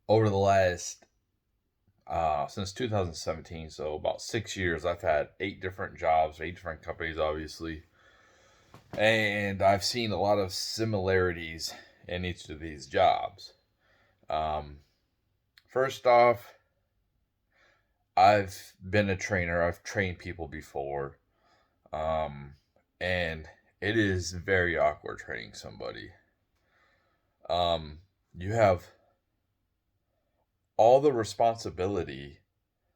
over the last since 2017, so about 6 years, I've had 8 different jobs, 8 different companies, obviously, and I've seen a lot of similarities in each of these jobs. Um, First off, I've been a trainer. I've trained people before, um, and it is very awkward training somebody. Um, you have all the responsibility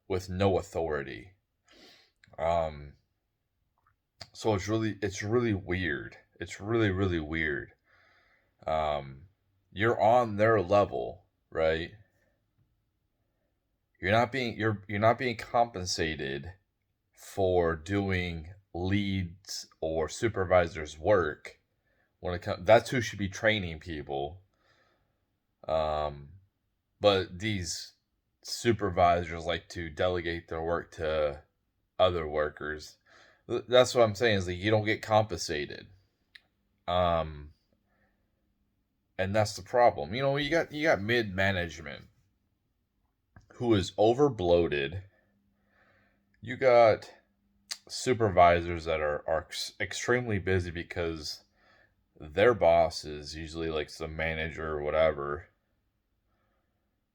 with no authority. Um, so it's really weird. It's really weird. Um, you're on their level, right? You're not being compensated for doing leads or supervisors work when it comes. That's who should be training people. Um, but these supervisors like to delegate their work to other workers. That's what I'm saying is that you don't get compensated. Um, and that's the problem. You got mid management who is over bloated. You got supervisors that are extremely busy because their boss is usually like some manager or whatever.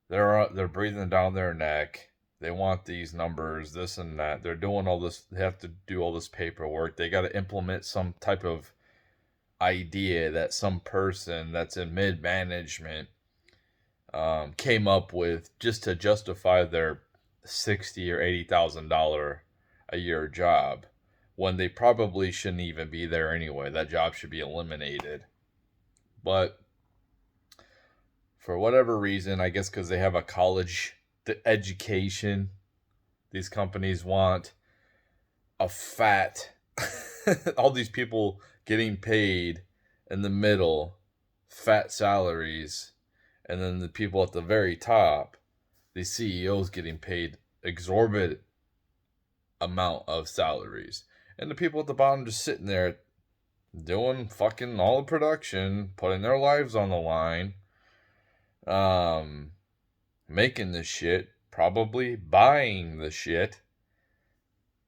They're breathing down their neck. They want these numbers, this and that. They're doing all this. They have to do all this paperwork. They got to implement some type of idea that some person that's in mid management came up with just to justify their $60,000 or $80,000 a year job when they probably shouldn't even be there anyway. That job should be eliminated. But for whatever reason, I guess because they have a college education, these companies want a fat, all these people getting paid in the middle, fat salaries, and then the people at the very top, the CEOs getting paid exorbitant amount of salaries, and the people at the bottom just sitting there doing fucking all the production, putting their lives on the line, um, making the shit, probably buying the shit.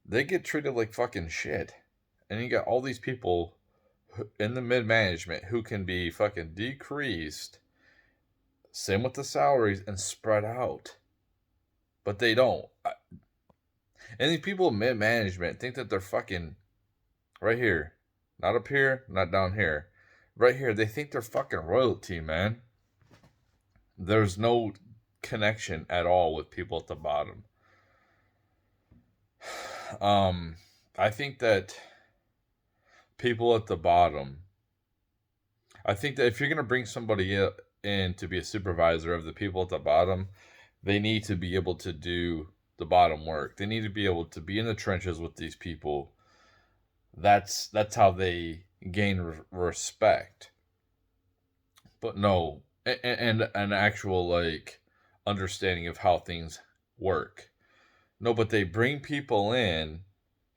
They get treated like fucking shit, and you got all these people in the mid management who can be fucking decreased. Same with the salaries and spread out, but they don't. And these people in mid management think that they're fucking right here, not up here, not down here, right here. They think they're fucking royalty, man. There's no connection at all with people at the bottom. Um, I think that people at the bottom. I think that if you're gonna bring somebody in to be a supervisor of the people at the bottom, they need to be able to do the bottom work. They need to be able to be in the trenches with these people. That's how they gain respect. But no, and an actual like understanding of how things work. No, but they bring people in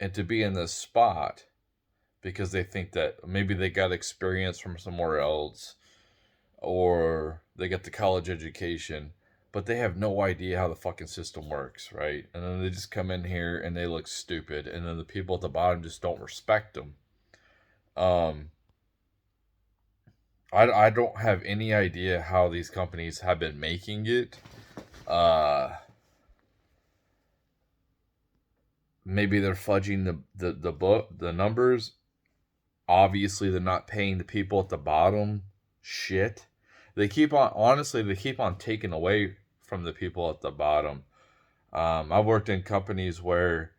and to be in this spot because they think that maybe they got experience from somewhere else or they get the college education, but they have no idea how the fucking system works, right? And then they just come in here and they look stupid, and then the people at the bottom just don't respect them. Um, I don't have any idea how these companies have been making it. Uh, Maybe they're fudging the numbers. Obviously, they're not paying the people at the bottom shit. They keep on taking away from the people at the bottom. I've worked in companies where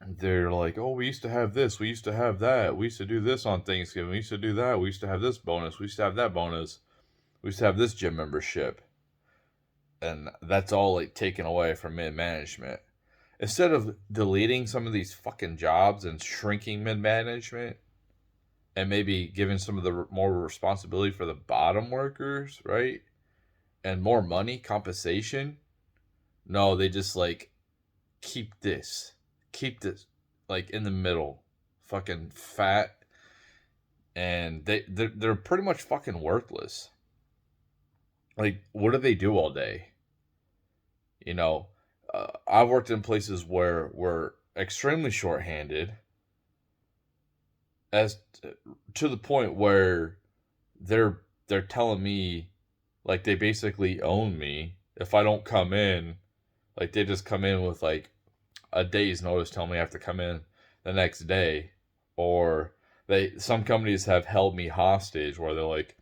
they're like, oh, we used to have this, we used to have that, we used to do this on Thanksgiving, we used to do that, we used to have this bonus, we used to have that bonus, we used to have this gym membership. And that's all like taken away from mid management. Instead of deleting some of these fucking jobs and shrinking mid management and maybe giving some of the more responsibility for the bottom workers, right? And more money, compensation. No, they just like keep this, keep this like in the middle, fucking fat, and they're pretty much fucking worthless. Like, what do they do all day? You know, I've worked in places where we're extremely shorthanded, as to the point where they're telling me, like, they basically own me if I don't come in. Like, they just come in with like a day's notice, telling me I have to come in the next day. Or some companies have held me hostage where they're like,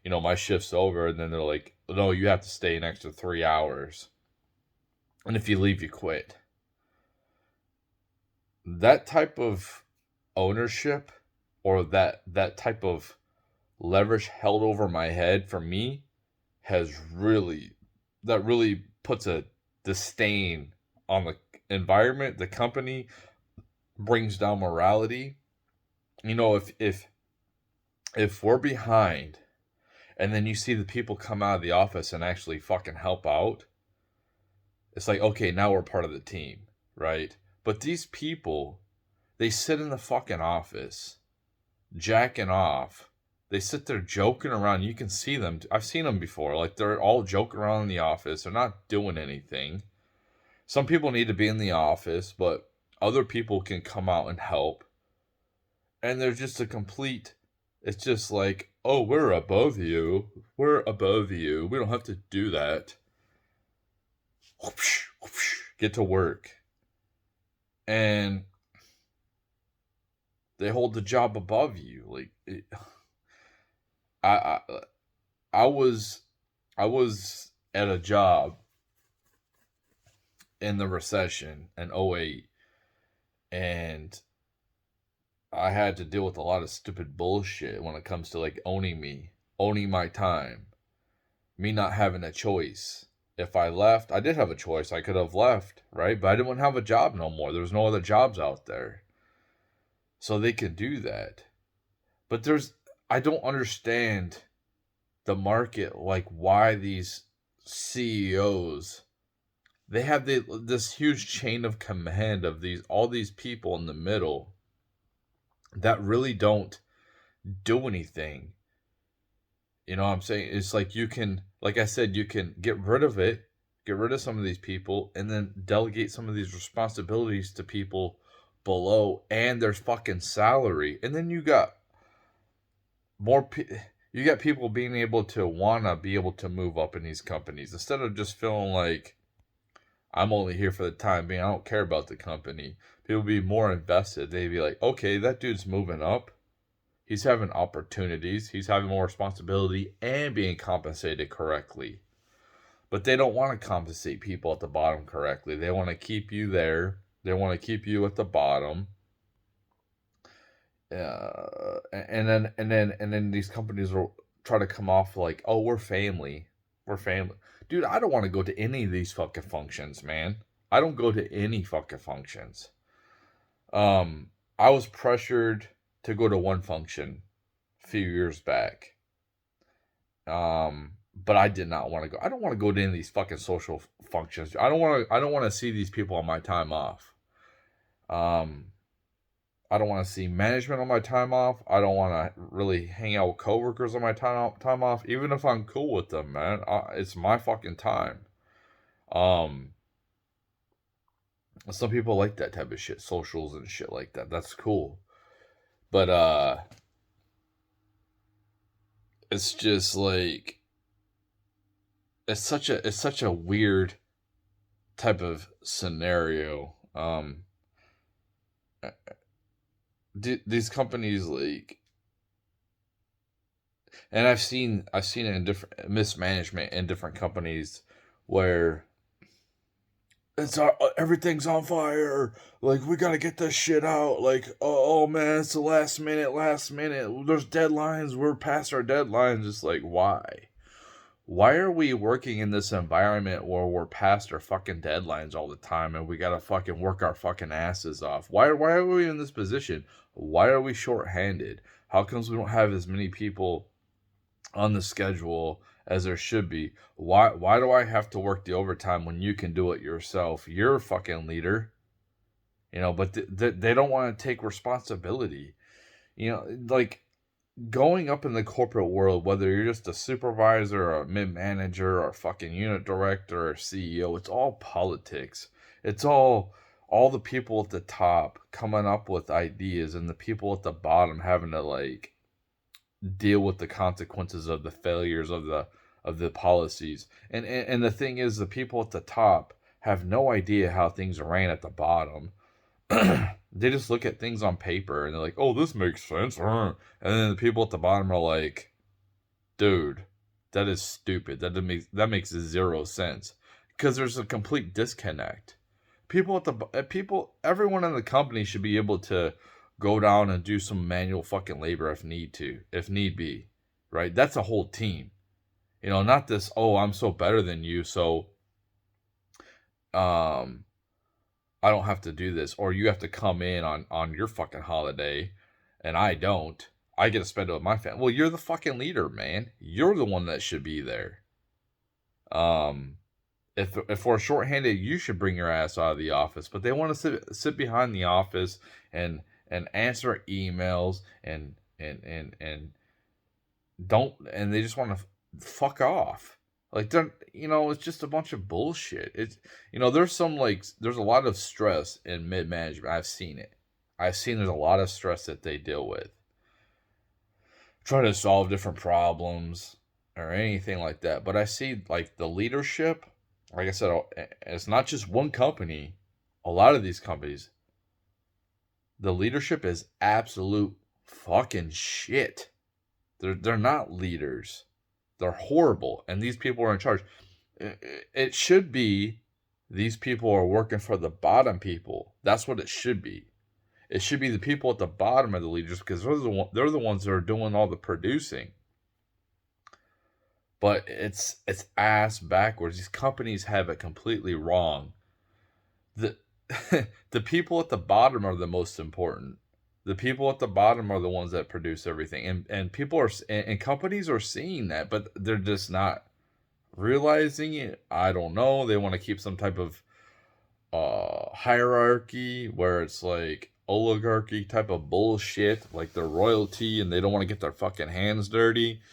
my shift's over, and then they're like, no, you have to stay an extra 3 hours, and if you leave, you quit. That type of ownership, or that type of leverage held over my head, for me, has really puts a disdain on the environment. The company brings down morality. If we're behind, and then you see the people come out of the office and actually fucking help out, it's like, okay, now we're part of the team, right? But these people, they sit in the fucking office jacking off. They sit there joking around. You can see them. I've seen them before. Like, they're all joking around in the office. They're not doing anything. Some people need to be in the office, but other people can come out and help. And they're just it's just like, oh, we're above you. We're above you. We don't have to do that. Whoosh, whoosh, get to work. And they hold the job above you. Like, I I was at a job in the recession in '08, and I had to deal with a lot of stupid bullshit when it comes to like owning my time, me not having a choice. If I left, I did have a choice. I could have left, right? But I didn't have a job no more. There was no other jobs out there. So they could do that. But I don't understand the market, like why these CEOs, they have this huge chain of command of all these people in the middle that really don't do anything. You know what I'm saying? It's like, like I said, you can get rid of some of these people, and then delegate some of these responsibilities to people below and their fucking salary. And then you got people being able to be able to move up in these companies, instead of just feeling like, I'm only here for the time being, I don't care about the company. People be more invested. They'd be like, okay, that dude's moving up. He's having opportunities. He's having more responsibility and being compensated correctly. But they don't want to compensate people at the bottom correctly. They want to keep you there. They want to keep you at the bottom. And then these companies will try to come off like, oh, we're family. We're family. Dude, I don't want to go to any of these fucking functions, man. I don't go to any fucking functions. I was pressured to go to one function a few years back. But I did not want to go. I don't want to go to any of these fucking social functions. I don't want to see these people on my time off. I don't want to see management on my time off. I don't want to really hang out with coworkers on my time off, even if I'm cool with them, man. It's my fucking time. Some people like that type of shit, socials and shit like that. That's cool. But it's just like, it's such a weird type of scenario. These companies, like, and I've seen it in different mismanagement in different companies where everything's on fire. Like, we gotta get this shit out. Like, oh man, it's the last minute. There's deadlines. We're past our deadlines. It's like, why? Why are we working in this environment where we're past our fucking deadlines all the time, and we gotta fucking work our fucking asses off? Why are we in this position? Why are we short-handed? How comes we don't have as many people on the schedule as there should be? Why do I have to work the overtime when you can do it yourself? You're a fucking leader. But they don't want to take responsibility. Like, going up in the corporate world, whether you're just a supervisor or a mid-manager or a fucking unit director or CEO, it's all politics. It's all the people at the top coming up with ideas and the people at the bottom having to like deal with the consequences of the failures of the policies. And the thing is, the people at the top have no idea how things ran at the bottom. They just look at things on paper and they're like, "Oh, this makes sense." And then the people at the bottom are like, "Dude, that is stupid. That makes zero sense." Because there's a complete disconnect. Everyone in the company should be able to go down and do some manual fucking labor if need be, right? That's a whole team. Not this, "Oh, I'm so better than you, so um I don't have to do this," or "You have to come in on your fucking holiday and I don't. I get to spend it with my family." Well, you're the fucking leader, man. You're the one that should be there. Um if we're shorthanded, you should bring your ass out of the office. But they want to sit behind the office and answer emails and don't, and they just want to fuck off. Like, it's just a bunch of bullshit. There's there's a lot of stress in mid management. I've seen there's a lot of stress that they deal with, trying to solve different problems or anything like that. But I see like the leadership. Like I said, it's not just one company. A lot of these companies, the leadership is absolute fucking shit. They're not leaders. They're horrible, and these people are in charge. It should be these people are working for the bottom people. That's what it should be. It should be the people at the bottom of the leaders, because they're the ones that are doing all the producing. But it's ass backwards. These companies have it completely wrong. The the people at the bottom are the most important. The people at the bottom are the ones that produce everything, and people are and companies are seeing that, but they're just not realizing it. I don't know. They want to keep some type of hierarchy where it's like oligarchy type of bullshit, like they're royalty and they don't want to get their fucking hands dirty.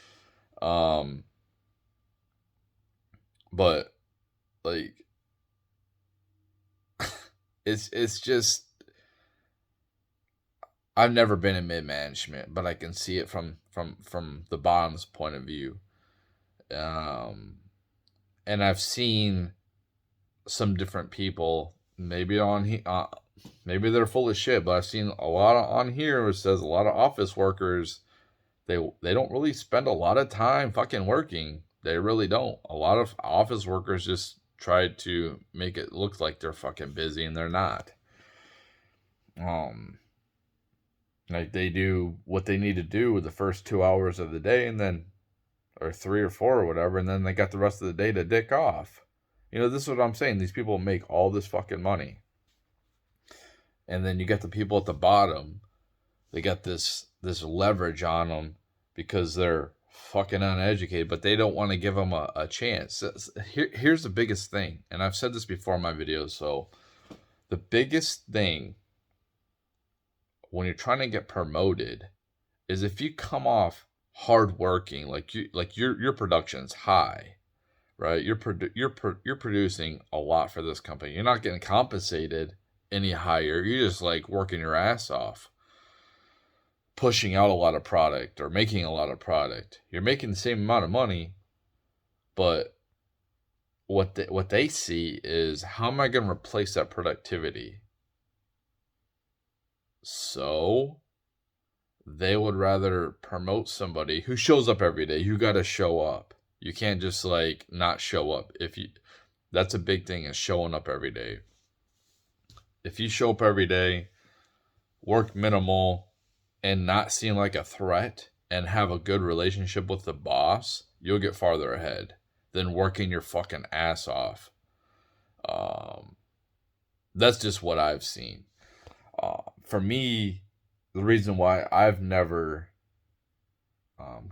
But like it's just, I've never been in mid management, but I can see it from the bottom's point of view. And I've seen some different people, maybe maybe they're full of shit, but I've seen a lot on here where it says a lot of office workers, they don't really spend a lot of time fucking working. They really don't. A lot of office workers just try to make it look like they're fucking busy, and they're not. Like, they do what they need to do with the first 2 hours of the day, and then, or 3 or 4 or whatever, and then they got the rest of the day to dick off. This is what I'm saying. These people make all this fucking money. And then you got the people at the bottom. They got this leverage on them because they're fucking uneducated, but they don't want to give them a chance. Here's the biggest thing, and I've said this before in my videos. So the biggest thing when you're trying to get promoted is if you come off hardworking, like your production's high, right? You're producing a lot for this company. You're not getting compensated any higher. You're just like working your ass off, pushing out a lot of product or making a lot of product. You're making the same amount of money, but what they see is, how am I going to replace that productivity? So they would rather promote somebody who shows up every day. You got to show up. You can't just like not show up. That's a big thing, is showing up every day. If you show up every day, work minimal, and not seem like a threat, and have a good relationship with the boss, you'll get farther ahead than working your fucking ass off. That's just what I've seen. For me, the reason why I've never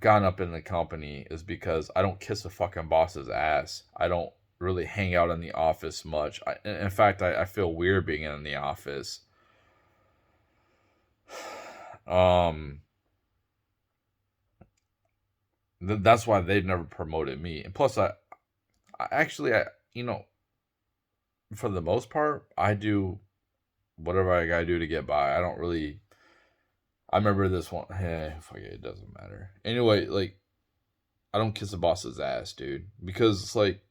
gone up in the company is because I don't kiss a fucking boss's ass. I don't really hang out in the office much. In fact, I feel weird being in the office. That's why they've never promoted me. And plus, I you know, for the most part, I do whatever I gotta do to get by. I don't really. I remember this one. Hey, fuck it, it doesn't matter. Anyway, like I don't kiss a boss's ass, dude, because it's like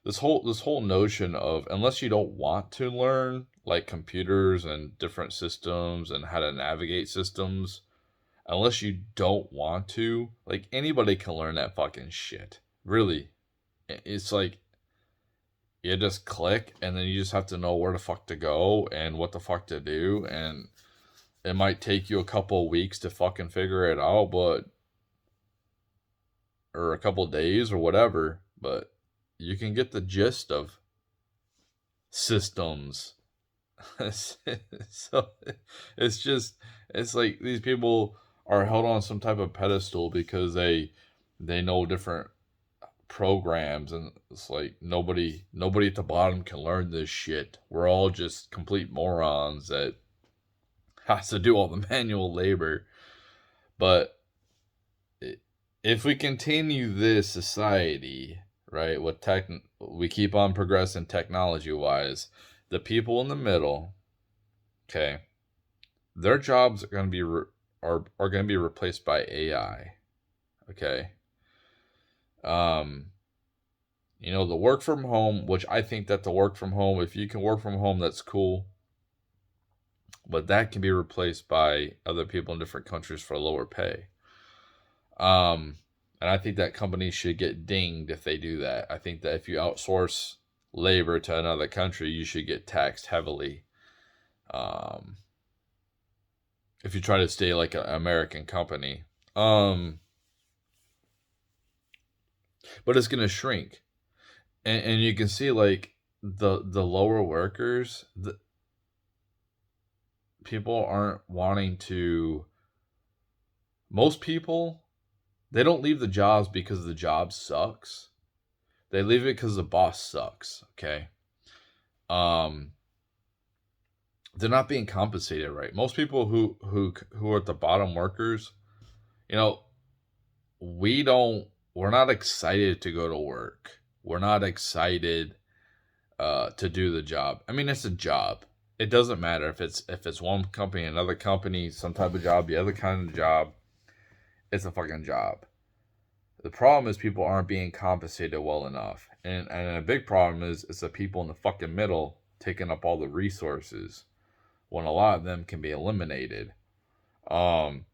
this whole notion of unless you don't want to learn like computers and different systems and how to navigate systems, unless you don't want to, like anybody can learn that fucking shit. Really, it's like you just click and then you just have to know where the fuck to go and what the fuck to do, and it might take you a couple weeks to fucking figure it out, but or a couple days or whatever, but you can get the gist of systems. So it's just it's like these people are held on some type of pedestal because they know different programs, and it's like nobody at the bottom can learn this shit. We're all just complete morons that has to do all the manual labor. But if we continue this society, right, with we keep on progressing technology wise, the people in the middle, okay, their jobs are going to be are going to be replaced by AI. Okay. Um the work from home, which I think that the work from home, if you can work from home, that's cool. But that can be replaced by other people in different countries for lower pay. And I think that companies should get dinged if they do that. I think that if you outsource labor to another country, you should get taxed heavily. Um, if you try to stay like an American company. But it's gonna shrink, and you can see like the lower workers, the people aren't wanting to. Most people, they don't leave the jobs because the job sucks. They leave it because the boss sucks. Okay. Um, they're not being compensated right. Most people who are at the bottom workers, you know, we're not excited to go to work. We're not excited to do the job. I mean, it's a job. It doesn't matter if it's one company, another company, some type of job, the other kind of job. It's a fucking job. The problem is people aren't being compensated well enough, and a big problem is it's the people in the fucking middle taking up all the resources when a lot of them can be eliminated. Um,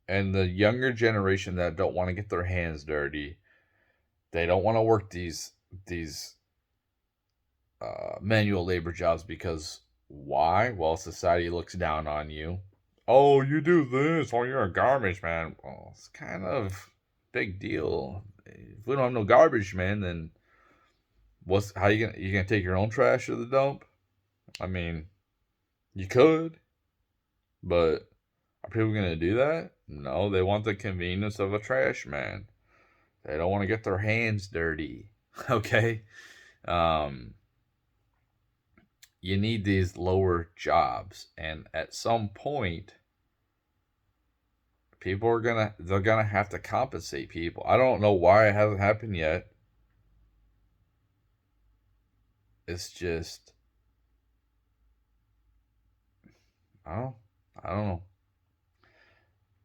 and the younger generation that don't want to get their hands dirty, they don't want to work these manual labor jobs because why? Well, society looks down on you. Oh, you do this, or you're a garbage man. Well, it's kind of big deal. If we don't have no garbage man, then what's how you gonna take your own trash to the dump? I mean, you could, but are people gonna do that? No, they want the convenience of a trash man. They don't want to get their hands dirty. Okay. Um, you need these lower jobs, and at some point they're gonna have to compensate people. I don't know why it hasn't happened yet. It's just I don't I don't know.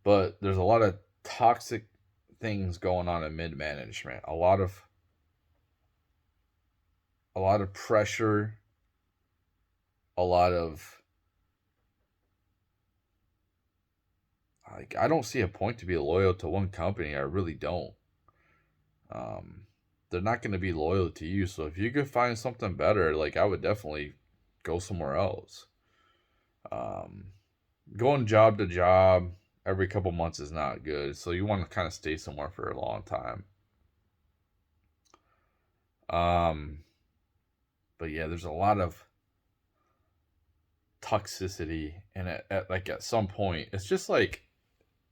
But there's a lot of toxic things going on in mid management. A lot of pressure, a lot of like I don't see a point to be loyal to one company. I really don't. Um, they're not going to be loyal to you. So if you could find something better, like I would definitely go somewhere else. Um, going job to job every couple months is not good. So you want to kind of stay somewhere for a long time. Um, but yeah, there's a lot of toxicity, and at some point, it's just like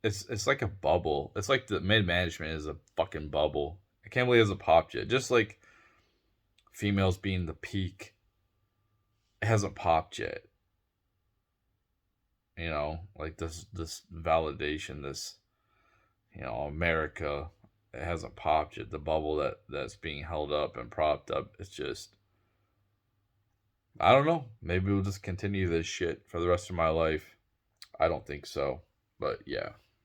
it's like a bubble. It's like the mid management is a fucking bubble. I can't believe it's a popped yet. Just like females being the peak, it hasn't popped yet. You know, like this validation, this, America, it hasn't popped yet. The bubble that's being held up and propped up. It's just, I don't know. Maybe we'll just continue this shit for the rest of my life. I don't think so, but yeah.